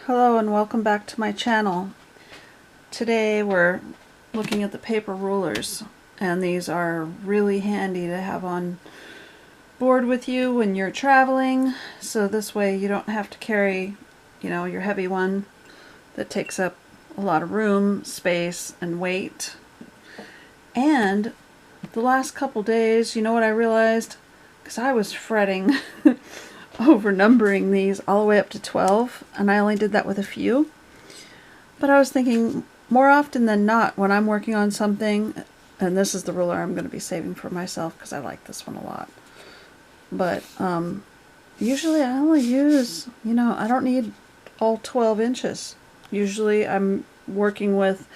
Hello and welcome back to my channel. Today we're looking at the paper rulers, and these are really handy to have on board with you when you're traveling, so this way you don't have to carry, your heavy one that takes up a lot of room, space, and weight. And the last couple days, you know what I realized? Because I was fretting over numbering these all the way up to 12, and I only did that with a few. But I was thinking, more often than not, when I'm working on something, and this is the ruler I'm going to be saving for myself because I like this one a lot. But usually I only use, I don't need all 12 inches. Usually I'm working with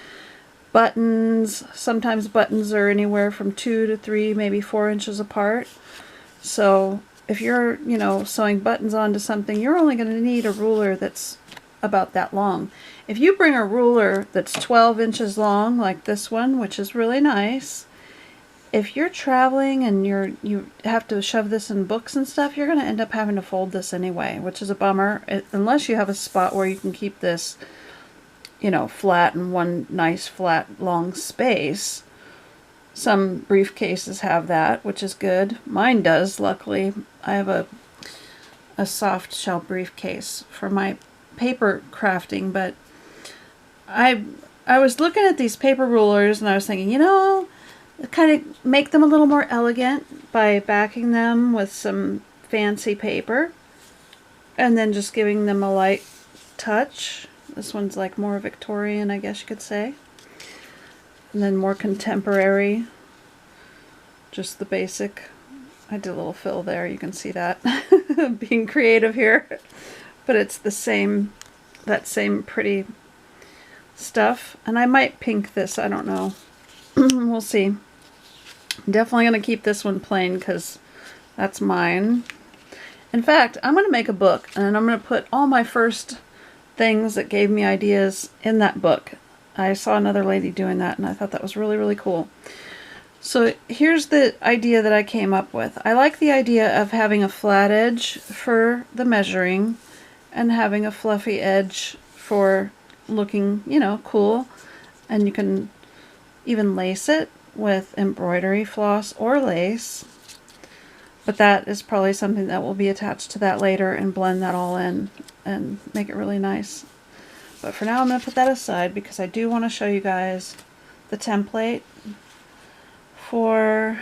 buttons. Sometimes buttons are anywhere from 2 to 3, maybe 4 inches apart. So if you're, sewing buttons onto something, you're only going to need a ruler that's about that long. If you bring a ruler that's 12 inches long, like this one, which is really nice, if you're traveling and you have to shove this in books and stuff, you're going to end up having to fold this anyway, which is a bummer, unless you have a spot where you can keep this, flat in one nice flat long space. Some briefcases have that, which is good. Mine does, luckily. I have a soft shell briefcase for my paper crafting, but I was looking at these paper rulers and I was thinking, kind of make them a little more elegant by backing them with some fancy paper and then just giving them a light touch. This one's like more Victorian, I guess you could say. And then more contemporary, just the basic. I did a little fill there, you can see that. Being creative here. But it's the same, that same pretty stuff. And I might pink this, I don't know. We'll see. I'm definitely going to keep this one plain because that's mine. In fact, I'm going to make a book and I'm going to put all my first things that gave me ideas in that book. I saw another lady doing that and I thought that was really, really cool. So here's the idea that I came up with. I like the idea of having a flat edge for the measuring and having a fluffy edge for looking, cool. And you can even lace it with embroidery floss or lace. But that is probably something that will be attached to that later and blend that all in and make it really nice. But for now I'm going to put that aside because I do want to show you guys the template for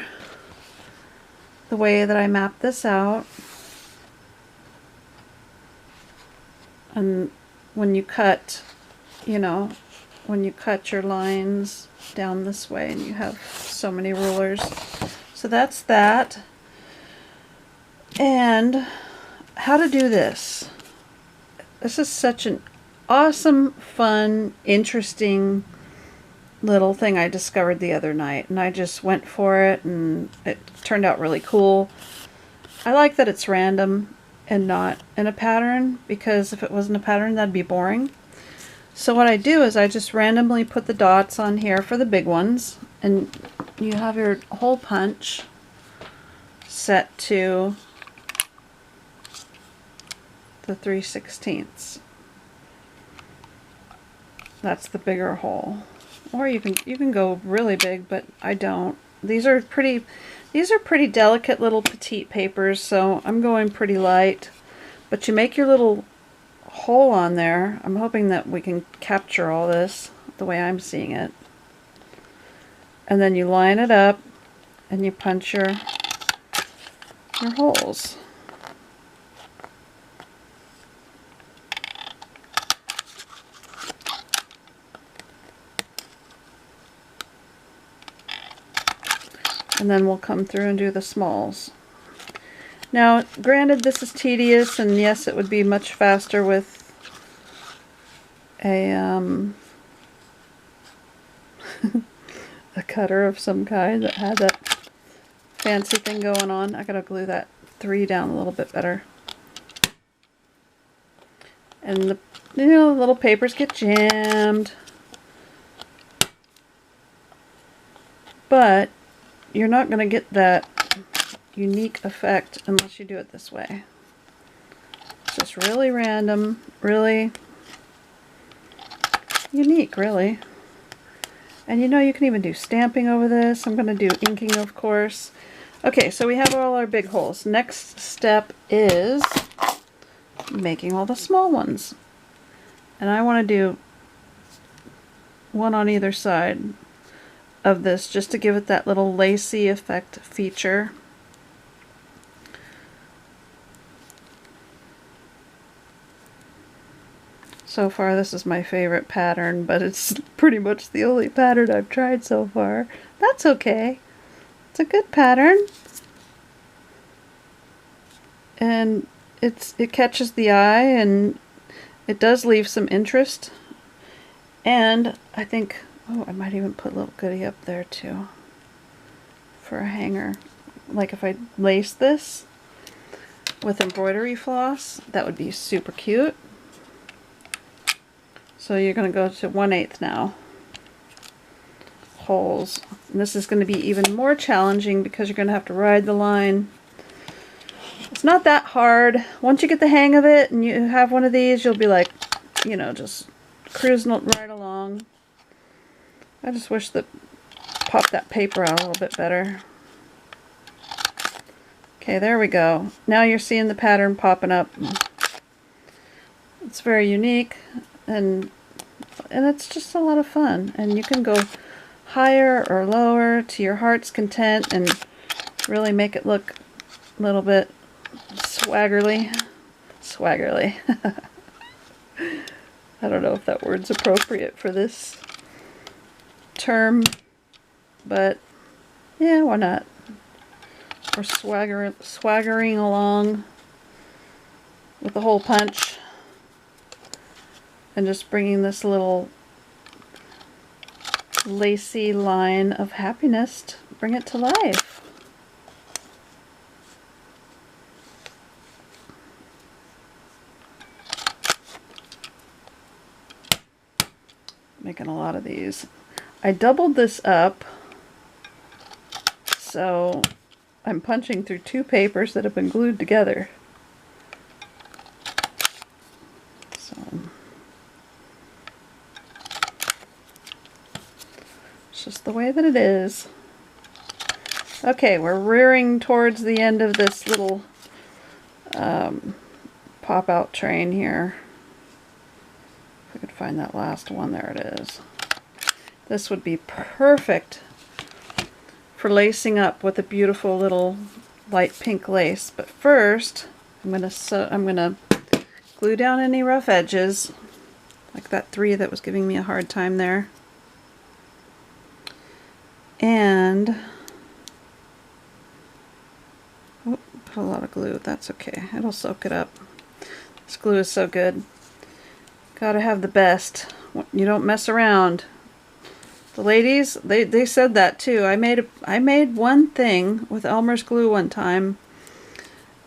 the way that I mapped this out. And when you cut, when you cut your lines down this way and you have so many rulers. So that's that. And how to do this. This is such an awesome, fun, interesting little thing I discovered the other night, and I just went for it and it turned out really cool. I like that it's random and not in a pattern, because if it wasn't a pattern that'd be boring. So what I do is I just randomly put the dots on here for the big ones, and you have your hole punch set to the 3/16. That's the bigger hole. Or you can go really big, but I don't. These are pretty delicate little petite papers, so I'm going pretty light. But you make your little hole on there. I'm hoping that we can capture all this the way I'm seeing it. And then you line it up and you punch your holes. And then we'll come through and do the smalls. Now, granted, this is tedious, and yes, it would be much faster with a a cutter of some kind that had that fancy thing going on. I gotta glue that 3 down a little bit better. And the little papers get jammed, but you're not going to get that unique effect unless you do it this way. It's just really random, really unique, really. And you know, you can even do stamping over this. I'm going to do inking, of course. Okay, so we have all our big holes. Next step is making all the small ones. And I want to do one on either side of this just to give it that little lacy effect feature. So far this is my favorite pattern, but it's pretty much the only pattern I've tried so far. That's okay. It's a good pattern. And it catches the eye, and it does leave some interest. And I think, oh, I might even put a little goodie up there too for a hanger. Like if I lace this with embroidery floss, that would be super cute. So you're going to go to 1/8 now. Holes. And this is going to be even more challenging because you're going to have to ride the line. It's not that hard. Once you get the hang of it and you have one of these, you'll be like, you know, just cruising right along. I just wish that pop that paper out a little bit better. Okay, there we go. Now you're seeing the pattern popping up. It's very unique, and it's just a lot of fun. And you can go higher or lower to your heart's content and really make it look a little bit swaggerly. Swaggerly. I don't know if that word's appropriate for this term, but yeah, why not? Or swaggering along with the hole punch and just bringing this little lacy line of happiness, bring it to life. Making a lot of these. I doubled this up, so I'm punching through 2 papers that have been glued together. So it's just the way that it is. Okay, we're rearing towards the end of this little pop-out train here. If I could find that last one, there it is. This would be perfect for lacing up with a beautiful little light pink lace. But first, I'm gonna glue down any rough edges, like that 3 that was giving me a hard time there. And oh, put a lot of glue. That's okay. It'll soak it up. This glue is so good. Gotta have the best. You don't mess around. The ladies, they said that too. I made one thing with Elmer's glue one time,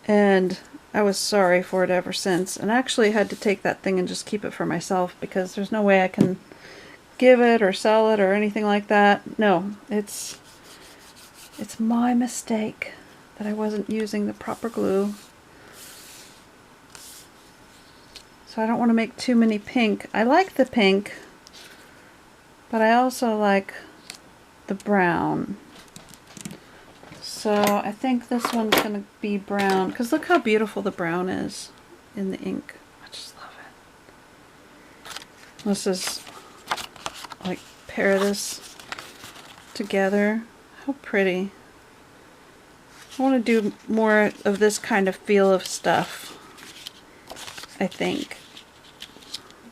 and I was sorry for it ever since. And actually had to take that thing and just keep it for myself because there's no way I can give it or sell it or anything like that. No, it's my mistake that I wasn't using the proper glue. So I don't want to make too many pink. I like the pink, but I also like the brown. So I think this one's going to be brown, because look how beautiful the brown is in the ink. I just love it. This is like, pair this together. How pretty. I want to do more of this kind of feel of stuff, I think.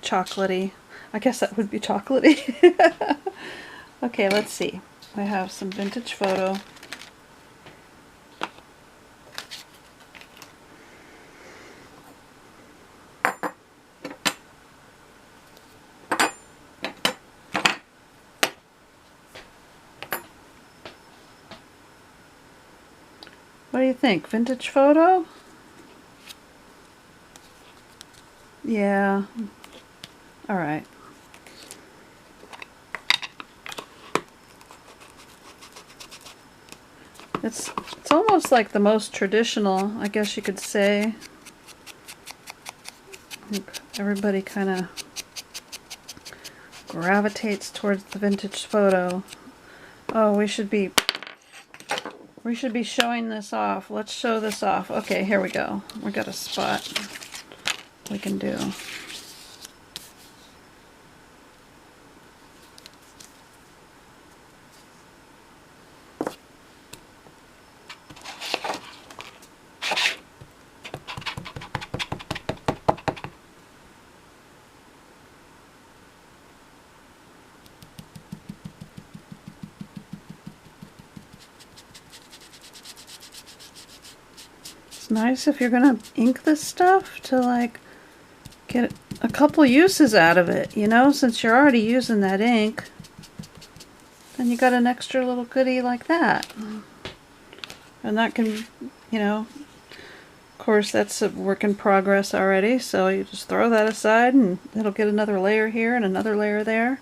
Chocolatey. I guess that would be chocolatey. Okay, let's see. I have some vintage photo. What do you think? Vintage photo? Yeah. All right. It's almost like the most traditional, I guess you could say. I think everybody kind of gravitates towards the vintage photo. Oh, we should be showing this off. Let's show this off. Okay, here we go. We got a spot we can do. Nice if you're gonna ink this stuff to like get a couple uses out of it, you know, since you're already using that ink, then you got an extra little goodie like that. And that can, you know, of course that's a work in progress already, so you just throw that aside and it'll get another layer here and another layer there.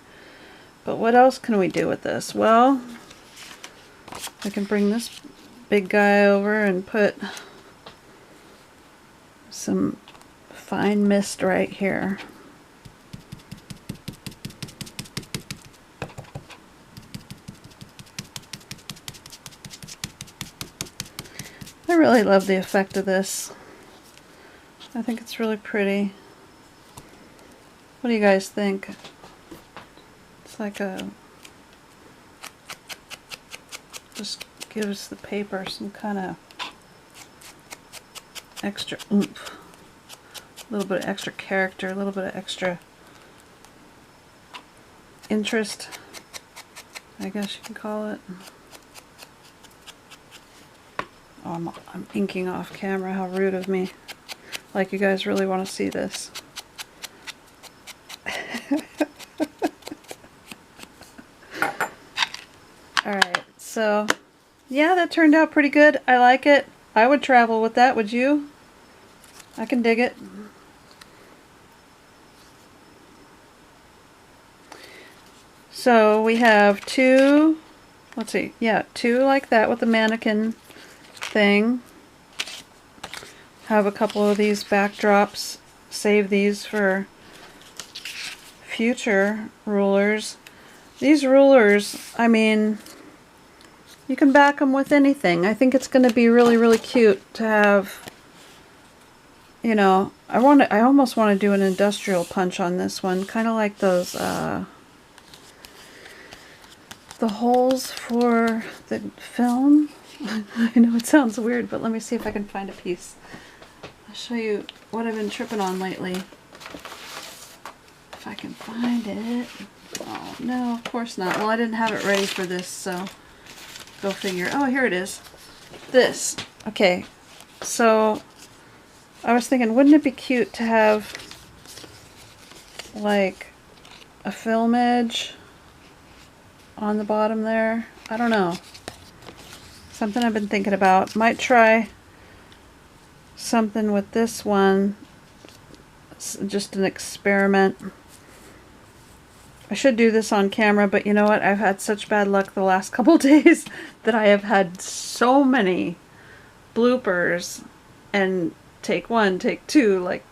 But what else can we do with this? Well, we can bring this big guy over and put some fine mist right here. I really love the effect of this. I think it's really pretty. What do you guys think? It's like a, just gives the paper some kind of extra oomph, a little bit of extra character, a little bit of extra interest, I guess you can call it. Oh, I'm inking off camera, how rude of me. Like you guys really want to see this. Alright, so yeah, that turned out pretty good. I like it. I would travel with that, would you? I can dig it. So we have two, let's see, yeah, two like that with the mannequin thing. Have a couple of these backdrops. Save these for future rulers. These rulers, I mean, you can back them with anything. I think it's going to be really, really cute to have. You know, I almost want to do an industrial punch on this one, kind of like those, the holes for the film. I know it sounds weird, but let me see if I can find a piece. I'll show you what I've been tripping on lately. If I can find it. Oh, no, of course not. Well, I didn't have it ready for this, so go figure. Oh, here it is. This. Okay, so I was thinking, wouldn't it be cute to have like a film edge on the bottom there? I don't know. Something I've been thinking about. Might try something with this one. It's just an experiment. I should do this on camera, but you know what? I've had such bad luck the last couple days that I have had so many bloopers and take one, take two. Like,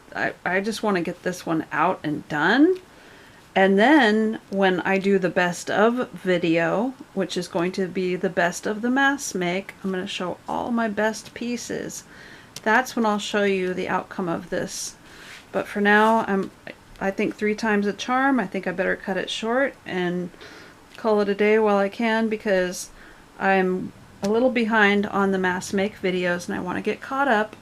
I just want to get this one out and done. And then when I do the best of video, which is going to be the best of the mass make, I'm going to show all my best pieces. That's when I'll show you the outcome of this. But for now, I think 3 times a charm. I think I better cut it short and call it a day while I can, because I'm a little behind on the mass make videos and I want to get caught up.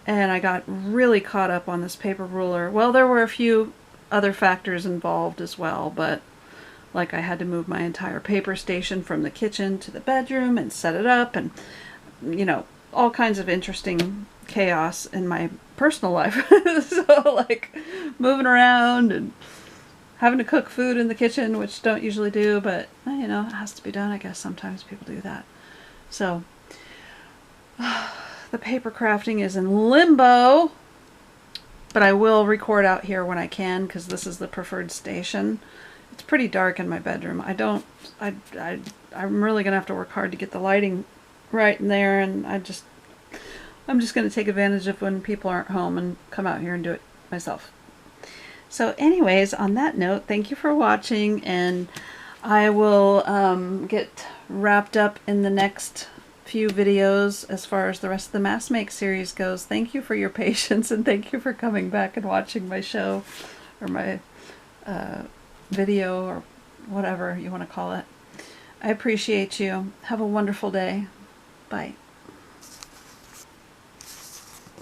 And I got really caught up on this paper ruler. Well, there were a few other factors involved as well, but like I had to move my entire paper station from the kitchen to the bedroom and set it up, and you know, all kinds of interesting chaos in my personal life. So like moving around and having to cook food in the kitchen, which don't usually do, but you know, it has to be done. I guess sometimes people do that. So the paper crafting is in limbo, but I will record out here when I can, because this is the preferred station. It's pretty dark in my bedroom. I'm really gonna have to work hard to get the lighting right in there, and I'm just gonna take advantage of when people aren't home and come out here and do it myself. So anyways, on that note, thank you for watching, and I will get wrapped up in the next few videos as far as the rest of the Mass Make series goes. Thank you for your patience, and thank you for coming back and watching my show, or my video, or whatever you want to call it. I appreciate you. Have a wonderful day. Bye.